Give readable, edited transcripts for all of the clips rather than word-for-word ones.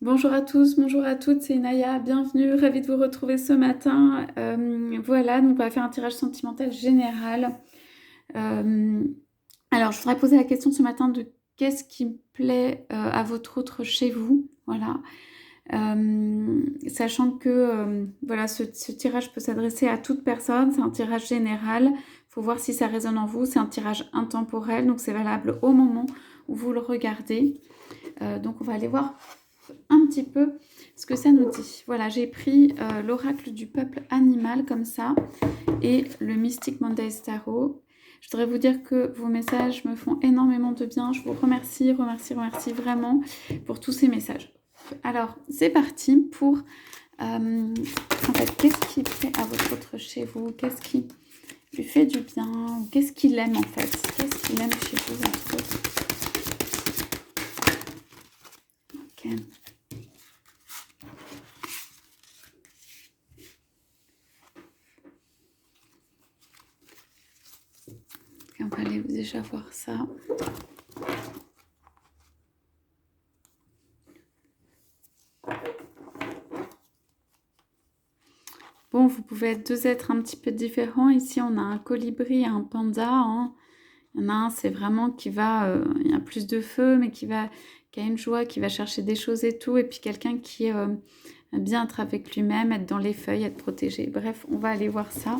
Bonjour à tous, bonjour à toutes, c'est Naya, bienvenue, ravie de vous retrouver ce matin. Voilà, donc on va faire un tirage sentimental général. Euh, alors, je voudrais poser la question ce matin de qu'est-ce qui plaît à votre autre chez vous, voilà. Sachant que voilà, ce tirage peut s'adresser à toute personne, c'est un tirage général, il faut voir si ça résonne en vous, c'est un tirage intemporel, donc c'est valable au moment où vous le regardez. Donc on va aller voir un petit peu ce que ça nous dit. Voilà, j'ai pris l'oracle du peuple animal comme ça et le Mystic Monday Tarot. Je voudrais vous dire que vos messages me font énormément de bien. Je vous remercie vraiment pour tous ces messages. Alors, c'est parti pour... en fait, qu'est-ce qui plaît à votre autre chez vous? Qu'est-ce qui lui fait du bien? Qu'est-ce qu'il aime en fait? Qu'est-ce qu'il aime chez vous, votre autre? Ok. On va aller déjà voir ça. Bon, vous pouvez être deux êtres un petit peu différents. Ici, on a un colibri et un panda. Hein. Il y en a un, c'est vraiment qui va... il y a plus de feu, mais qui a une joie, qui va chercher des choses et tout. Et puis quelqu'un qui aime bien être avec lui-même, être dans les feuilles, être protégé. Bref, on va aller voir ça.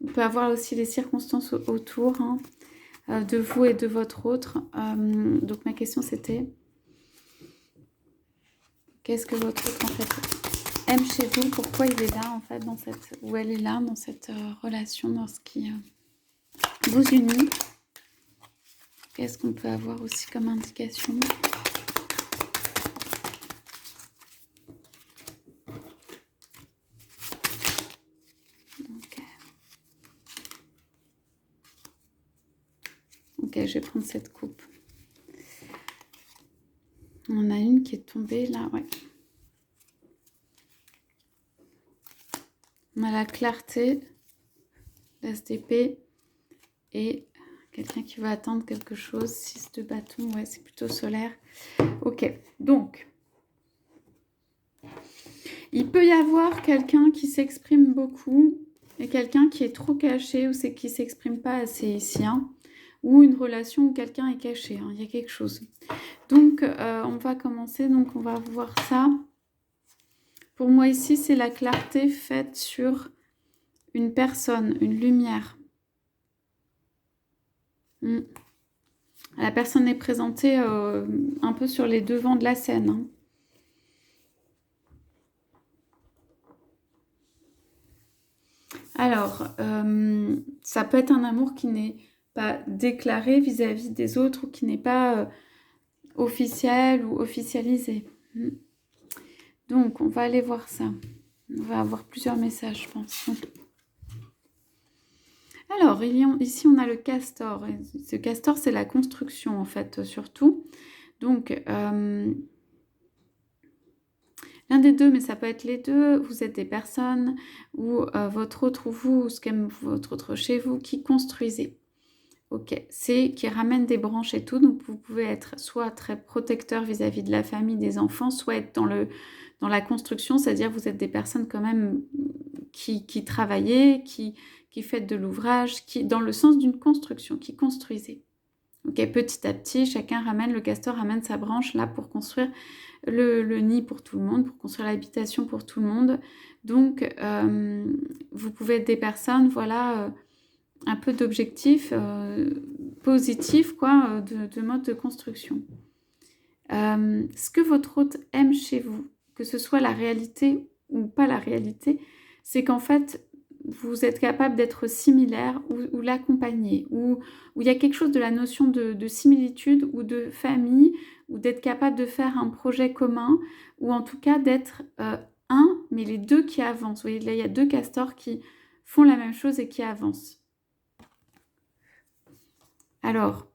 On peut avoir aussi les circonstances autour de vous et de votre autre. Donc ma question, c'était... Qu'est-ce que votre autre, en fait, aime chez vous? Pourquoi il est là, en fait, dans cette... Ou elle est là, dans cette relation, dans ce qui vous unit? Qu'est-ce qu'on peut avoir aussi comme indication? Ok, je vais prendre cette coupe. On a une qui est tombée là, ouais. On a la clarté, l'as d'épée et quelqu'un qui va attendre quelque chose. 6 de bâton, ouais, c'est plutôt solaire. Ok, donc, il peut y avoir quelqu'un qui s'exprime beaucoup et quelqu'un qui est trop caché ou c'est qui ne s'exprime pas assez ici. Hein, ou une relation où quelqu'un est caché, hein, il y a quelque chose. Donc, on va commencer, donc on va voir ça. Pour moi ici, c'est la clarté faite sur une personne, une lumière. La personne est présentée un peu sur les devants de la scène. Hein. Alors, ça peut être un amour qui n'est pas déclaré vis-à-vis des autres ou qui n'est pas officiel ou officialisé. Donc, on va aller voir ça. On va avoir plusieurs messages, je pense. Alors, ici, on a le castor. Et ce castor, c'est la construction, en fait, surtout. Donc, l'un des deux, mais ça peut être les deux, vous êtes des personnes ou votre autre ou vous, ce qu'aime votre autre chez vous, qui construisez. Ok, c'est qui ramène des branches et tout, donc vous pouvez être soit très protecteur vis-à-vis de la famille, des enfants, soit être dans la construction, c'est-à-dire vous êtes des personnes quand même qui travaillez, qui faites de l'ouvrage, qui dans le sens d'une construction, qui construisez. Ok, petit à petit, le castor ramène sa branche là pour construire le nid pour tout le monde, pour construire l'habitation pour tout le monde. Donc, vous pouvez être des personnes, voilà, un peu d'objectifs positifs, quoi, de mode de construction. Ce que votre hôte aime chez vous, que ce soit la réalité ou pas la réalité, c'est qu'en fait, vous êtes capable d'être similaire ou l'accompagner, ou il y a quelque chose de la notion de similitude ou de famille, ou d'être capable de faire un projet commun, ou en tout cas d'être un, mais les deux qui avancent. Vous voyez, là, il y a deux castors qui font la même chose et qui avancent. Alors,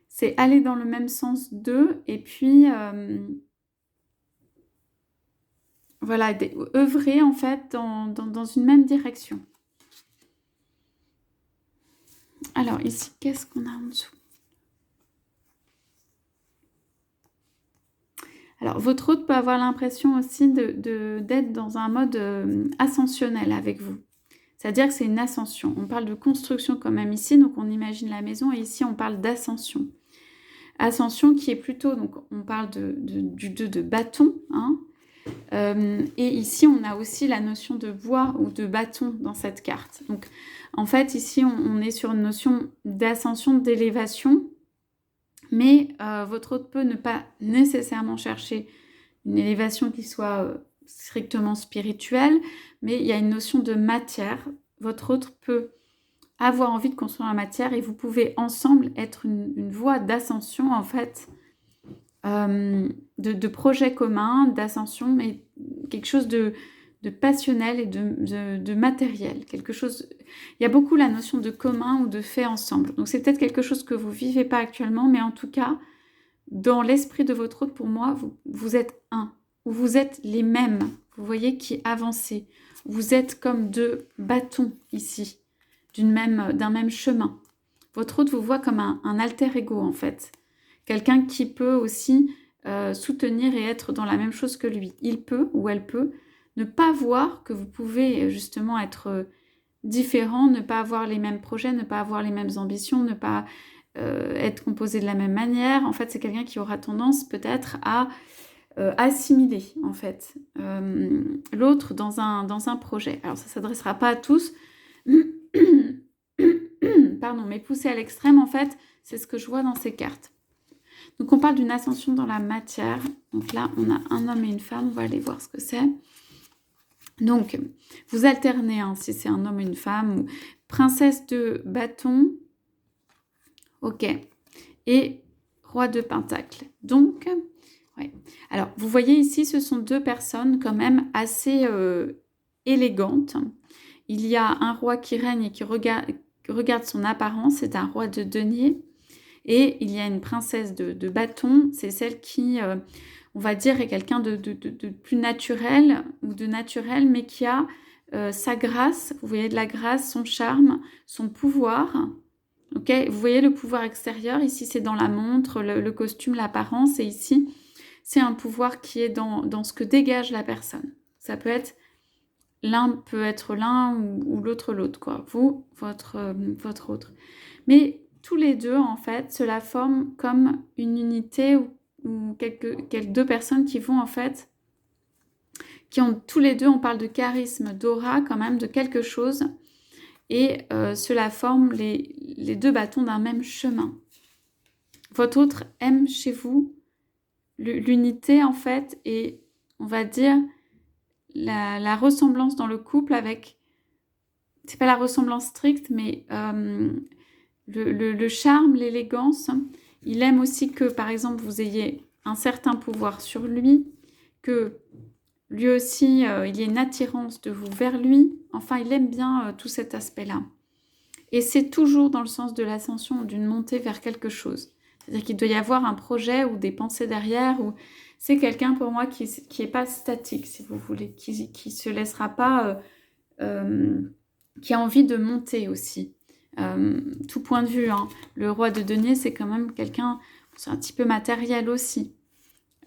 c'est aller dans le même sens d'eux et puis voilà, œuvrer en fait dans une même direction. Alors ici, qu'est-ce qu'on a en dessous? Alors, votre hôte peut avoir l'impression aussi d'être dans un mode ascensionnel avec vous. C'est-à-dire que c'est une ascension. On parle de construction quand même ici, donc on imagine la maison, et ici on parle d'ascension. Ascension qui est plutôt, donc on parle du 2 de bâton, hein, et ici on a aussi la notion de bois ou de bâton dans cette carte. Donc en fait ici on est sur une notion d'ascension, d'élévation, mais votre hôte peut ne pas nécessairement chercher une élévation qui soit strictement spirituelle, mais il y a une notion de matière. Votre hôte peut avoir envie de construire la matière et vous pouvez ensemble être une voie d'ascension en fait, de projet commun, d'ascension, mais quelque chose de passionnel et de matériel. Quelque chose... Il y a beaucoup la notion de commun ou de fait ensemble. Donc c'est peut-être quelque chose que vous ne vivez pas actuellement, mais en tout cas, dans l'esprit de votre hôte, pour moi, vous êtes un, ou vous êtes les mêmes, vous voyez, qui avancez. Vous êtes comme deux bâtons ici, d'un même chemin. Votre hôte vous voit comme un alter ego, en fait. Quelqu'un qui peut aussi soutenir et être dans la même chose que lui. Il peut, ou elle peut, ne pas voir que vous pouvez justement être différent, ne pas avoir les mêmes projets, ne pas avoir les mêmes ambitions, ne pas être composé de la même manière. En fait, c'est quelqu'un qui aura tendance peut-être à assimiler, en fait, l'autre dans un projet. Alors, ça ne s'adressera pas à tous, pardon, mais poussé à l'extrême, en fait, c'est ce que je vois dans ces cartes. Donc, on parle d'une ascension dans la matière. Donc là, on a un homme et une femme. On va aller voir ce que c'est. Donc, vous alternez, hein, si c'est un homme et une femme. Ou princesse de bâton. Ok. Et roi de pentacle. Donc, ouais. Alors, vous voyez ici, ce sont deux personnes quand même assez élégantes. Il y a un roi qui règne et qui regarde son apparence. C'est un roi de denier. Et il y a une princesse de bâton, c'est celle qui, on va dire, est quelqu'un de plus naturel ou de naturel, mais qui a sa grâce, vous voyez de la grâce, son charme, son pouvoir. Okay, vous voyez le pouvoir extérieur, ici c'est dans la montre, le costume, l'apparence, et ici c'est un pouvoir qui est dans ce que dégage la personne. Ça peut être l'un ou l'autre, quoi. Vous, votre autre. Mais tous les deux, en fait, cela forme comme une unité ou quelques deux personnes qui vont, en fait, qui ont tous les deux, on parle de charisme, d'aura, quand même, de quelque chose. Et cela forme les deux bâtons d'un même chemin. Votre autre aime chez vous l'unité, en fait, et on va dire la ressemblance dans le couple avec... C'est pas la ressemblance stricte, mais... Le charme, l'élégance. Il aime aussi que, par exemple, vous ayez un certain pouvoir sur lui, que lui aussi, il y ait une attirance de vous vers lui. Enfin, il aime bien tout cet aspect-là. Et c'est toujours dans le sens de l'ascension, d'une montée vers quelque chose. C'est-à-dire qu'il doit y avoir un projet ou des pensées derrière. Ou c'est quelqu'un, pour moi, qui n'est pas statique, si vous voulez, qui ne se laissera pas... qui a envie de monter aussi. Tout point de vue, hein. Le roi de denier, c'est quand même quelqu'un, c'est un petit peu matériel aussi.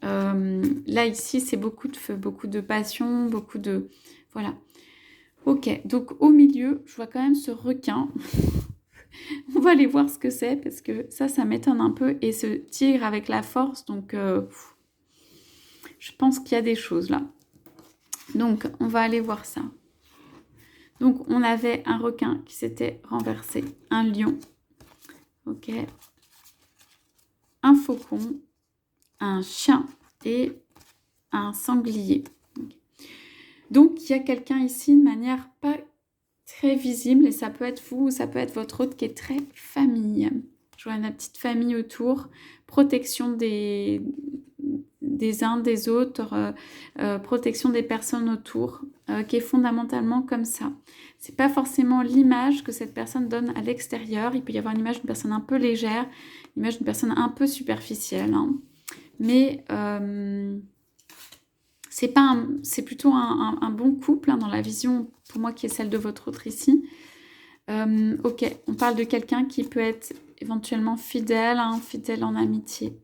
Là, ici, c'est beaucoup de feu, beaucoup de passion, beaucoup de... Voilà. Ok, donc au milieu, je vois quand même ce requin. On va aller voir ce que c'est, parce que ça m'étonne un peu. Et ce tigre avec la force, donc je pense qu'il y a des choses là. Donc, on va aller voir ça. Donc, on avait un requin qui s'était renversé, un lion, ok, un faucon, un chien et un sanglier. Okay. Donc, il y a quelqu'un ici de manière pas très visible, et ça peut être vous ou ça peut être votre hôte qui est très famille. Je vois une petite famille autour, protection des uns, des autres, protection des personnes autour, qui est fondamentalement comme ça. C'est pas forcément l'image que cette personne donne à l'extérieur. Il peut y avoir une image d'une personne un peu légère, une image d'une personne un peu superficielle, hein. Mais c'est plutôt un bon couple, hein, dans la vision, pour moi, qui est celle de votre autre ici. Ok, on parle de quelqu'un qui peut être éventuellement fidèle, hein, fidèle en amitié.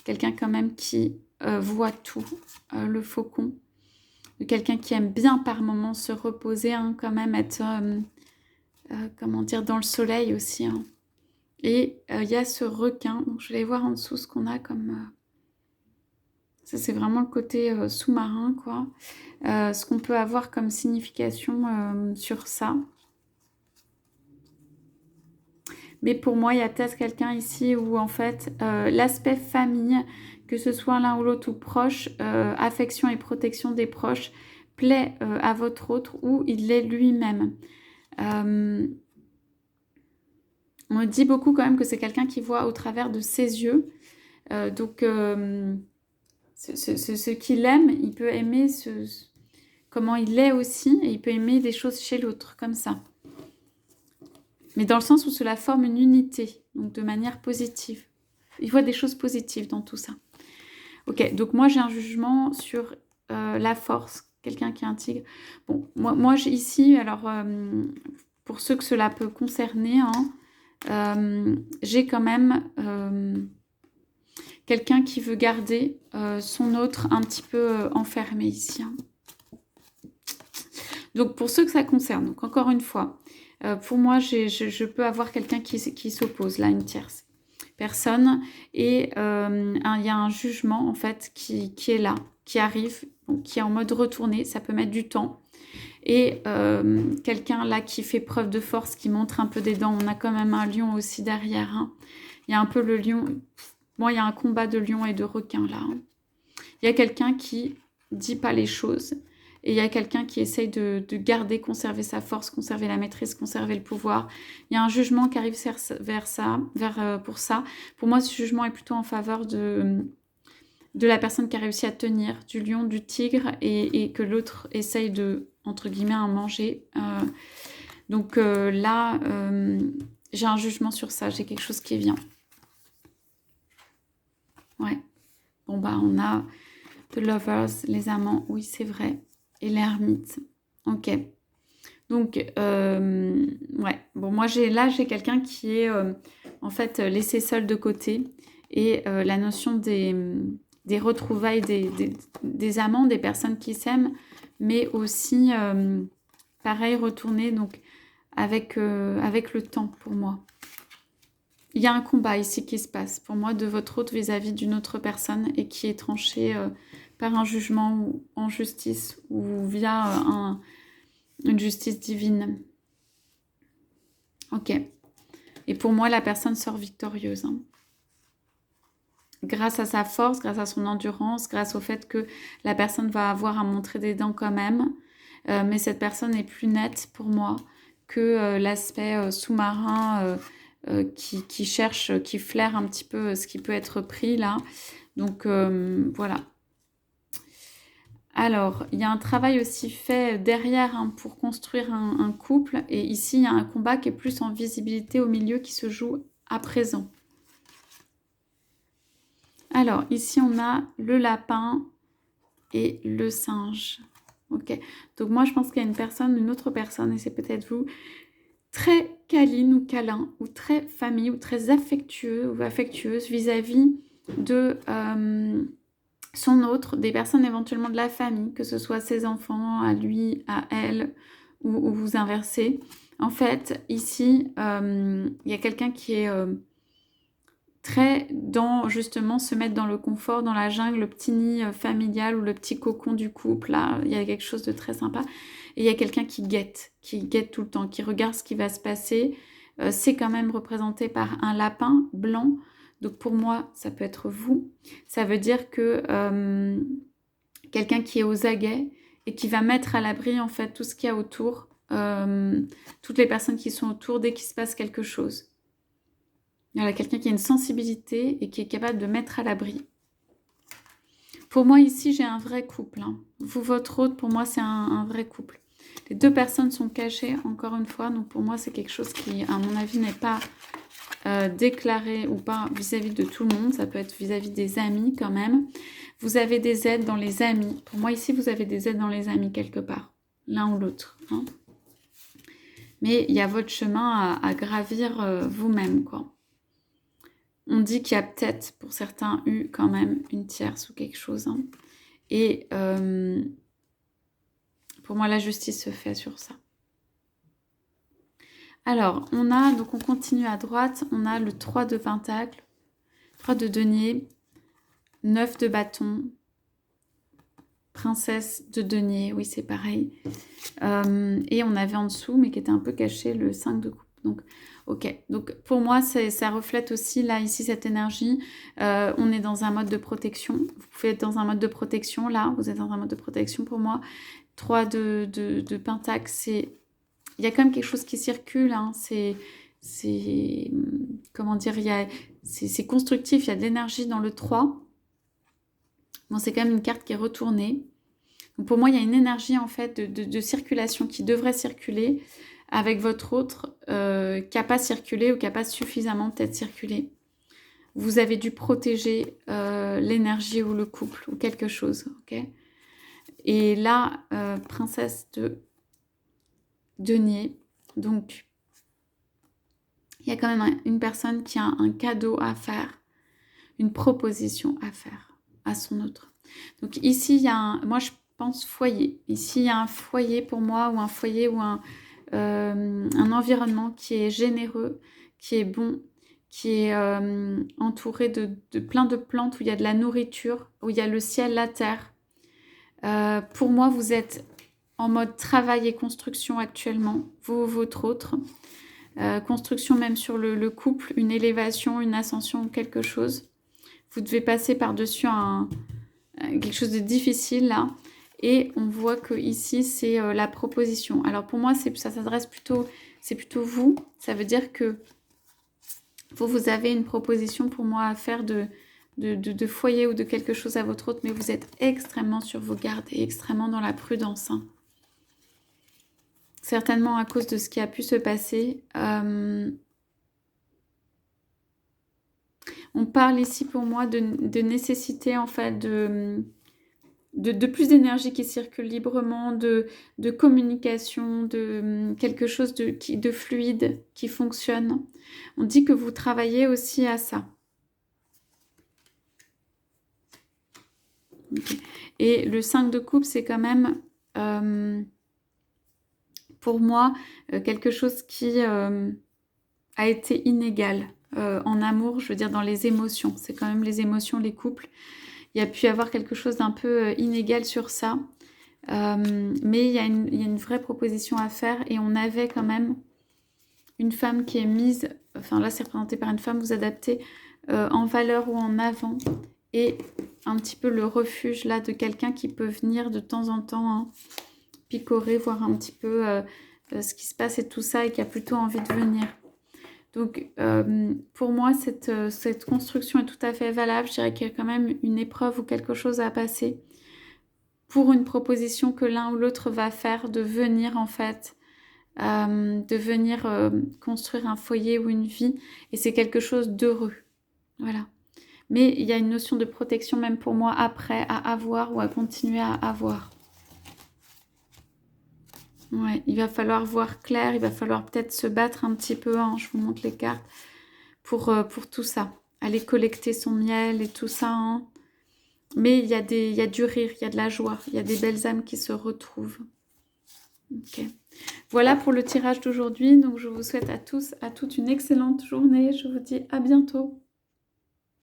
Quelqu'un quand même qui voit tout, le faucon. De quelqu'un qui aime bien par moments se reposer, hein, quand même être, comment dire, dans le soleil aussi. Hein. Et il y a ce requin, donc je vais voir en dessous ce qu'on a comme... ça, c'est vraiment le côté sous-marin, quoi. Ce qu'on peut avoir comme signification sur ça. Mais pour moi, il y a peut-être quelqu'un ici où, en fait, l'aspect famille, que ce soit l'un ou l'autre ou proche, affection et protection des proches, plaît à votre autre ou il l'est lui-même. On me dit beaucoup quand même que c'est quelqu'un qui voit au travers de ses yeux. Donc, ce qu'il aime, il peut aimer comment il est aussi, et il peut aimer des choses chez l'autre, comme ça. Mais dans le sens où cela forme une unité, donc de manière positive. Il voit des choses positives dans tout ça. Ok, donc moi j'ai un jugement sur la force, quelqu'un qui est un tigre. Bon, moi ici, alors pour ceux que cela peut concerner, hein, j'ai quand même quelqu'un qui veut garder son autre un petit peu enfermé ici. Hein. Donc pour ceux que ça concerne, donc encore une fois, pour moi, je peux avoir quelqu'un qui s'oppose, là, une tierce personne. Et il y a un jugement, en fait, qui est là, qui arrive, donc, qui est en mode retourné. Ça peut mettre du temps. Et quelqu'un, là, qui fait preuve de force, qui montre un peu des dents. On a quand même un lion aussi derrière. Hein. Il y a un peu le lion. Bon, il y a un combat de lion et de requin, là. Hein. Il y a quelqu'un qui dit pas les choses. Et il y a quelqu'un qui essaye de garder, conserver sa force, conserver la maîtrise, conserver le pouvoir. Il y a un jugement qui arrive pour ça. Pour moi, ce jugement est plutôt en faveur de la personne qui a réussi à tenir, du lion, du tigre, et que l'autre essaye de, entre guillemets, en manger. Donc là, j'ai un jugement sur ça. J'ai quelque chose qui vient. Ouais. Bon, bah, on a The Lovers, les amants. Oui, c'est vrai. Et l'ermite. Ok. Donc, ouais. Bon, moi, j'ai quelqu'un qui est, en fait, laissé seul de côté. Et la notion des retrouvailles des amants, des personnes qui s'aiment, mais aussi, pareil, retourner donc, avec le temps, pour moi. Il y a un combat ici qui se passe, pour moi, de votre autre vis-à-vis d'une autre personne et qui est tranché par un jugement ou en justice ou via une justice divine. Ok. Et pour moi, la personne sort victorieuse. Hein. Grâce à sa force, grâce à son endurance, grâce au fait que la personne va avoir à montrer des dents quand même. Mais cette personne est plus nette pour moi que l'aspect sous-marin qui cherche, qui flaire un petit peu ce qui peut être pris là. Donc voilà. Alors, il y a un travail aussi fait derrière hein, pour construire un couple. Et ici, il y a un combat qui est plus en visibilité au milieu qui se joue à présent. Alors, ici, on a le lapin et le singe. Ok. Donc, moi, je pense qu'il y a une autre personne, et c'est peut-être vous, très câline ou câlin, ou très famille, ou très affectueux ou affectueuse vis-à-vis de son autre, des personnes éventuellement de la famille, que ce soit ses enfants, à lui, à elle, ou vous inversez. En fait, ici, il y a quelqu'un qui est très dans, justement, se mettre dans le confort, dans la jungle, le petit nid familial ou le petit cocon du couple. Là, il y a quelque chose de très sympa. Et il y a quelqu'un qui guette tout le temps, qui regarde ce qui va se passer. C'est quand même représenté par un lapin blanc. Donc pour moi, ça peut être vous. Ça veut dire que quelqu'un qui est aux aguets et qui va mettre à l'abri en fait tout ce qu'il y a autour, toutes les personnes qui sont autour dès qu'il se passe quelque chose. Voilà, quelqu'un qui a une sensibilité et qui est capable de mettre à l'abri. Pour moi ici, j'ai un vrai couple. Hein. Vous, votre autre, pour moi, c'est un vrai couple. Les deux personnes sont cachées, encore une fois. Donc pour moi, c'est quelque chose qui, à mon avis, n'est pas déclaré ou pas vis-à-vis de tout le monde. Ça peut être vis-à-vis des amis quand même. Vous avez des aides dans les amis. Pour moi, ici, vous avez des aides dans les amis quelque part. L'un ou l'autre. Hein. Mais il y a votre chemin à gravir vous-même, quoi. On dit qu'il y a peut-être, pour certains, eu quand même une tierce ou quelque chose. Hein. Et pour moi, la justice se fait sur ça. Alors, donc on continue à droite, on a le 3 de pentacle, 3 de denier, 9 de bâton, princesse de denier, oui c'est pareil. Et on avait en dessous, mais qui était un peu caché, le 5 de coupe. Donc, ok. Donc pour moi, ça reflète aussi, là, ici, cette énergie. On est dans un mode de protection. Vous pouvez être dans un mode de protection, là. Vous êtes dans un mode de protection pour moi. 3 de pentacle, c'est... Il y a quand même quelque chose qui circule, hein. C'est... Comment dire, c'est constructif, il y a de l'énergie dans le 3. Bon, c'est quand même une carte qui est retournée. Donc pour moi, il y a une énergie en fait de circulation qui devrait circuler avec votre autre qui n'a pas circulé ou qui n'a pas suffisamment peut-être circulé. Vous avez dû protéger l'énergie ou le couple ou quelque chose. Ok. Et là, princesse de denier. Donc, il y a quand même une personne qui a un cadeau à faire, une proposition à faire à son autre. Donc ici, il y a moi je pense foyer. Ici, il y a un foyer pour moi, ou un foyer, ou un environnement qui est généreux, qui est bon, qui est entouré de plein de plantes, où il y a de la nourriture, où il y a le ciel, la terre. Pour moi, vous êtes en mode travail et construction actuellement, vous, votre autre. Construction même sur le couple, une élévation, une ascension, quelque chose. Vous devez passer par-dessus quelque chose de difficile là. Et on voit que ici c'est la proposition. Alors pour moi, ça s'adresse plutôt, c'est plutôt vous. Ça veut dire que vous avez une proposition pour moi à faire de foyer ou de quelque chose à votre autre, mais vous êtes extrêmement sur vos gardes et extrêmement dans la prudence. Hein. Certainement à cause de ce qui a pu se passer. On parle ici pour moi de nécessité en fait de plus d'énergie qui circule librement, de communication, de quelque chose de fluide, qui fonctionne. On dit que vous travaillez aussi à ça. Okay. Et le 5 de coupe, c'est quand même, pour moi, quelque chose qui a été inégal. En amour, je veux dire dans les émotions. C'est quand même les émotions, les couples. Il y a pu y avoir quelque chose d'un peu inégal sur ça. Mais il y a une vraie proposition à faire. Et on avait quand même une femme qui est mise... Enfin là, c'est représenté par une femme, vous adaptez en valeur ou en avant. Et un petit peu le refuge là de quelqu'un qui peut venir de temps en temps hein, picorer, voir un petit peu ce qui se passe et tout ça. Et qui a plutôt envie de venir. Donc, pour moi, cette construction est tout à fait valable. Je dirais qu'il y a quand même une épreuve ou quelque chose à passer pour une proposition que l'un ou l'autre va faire de venir, en fait, construire un foyer ou une vie. Et c'est quelque chose d'heureux. Voilà. Mais il y a une notion de protection, même pour moi, après, à avoir ou à continuer à avoir. Ouais, il va falloir voir clair, il va falloir peut-être se battre un petit peu, hein, je vous montre les cartes, pour tout ça. Aller collecter son miel et tout ça. Hein. Mais il y a du rire, il y a de la joie, il y a des belles âmes qui se retrouvent. Ok. Voilà pour le tirage d'aujourd'hui. Donc je vous souhaite à tous, à toutes une excellente journée. Je vous dis à bientôt.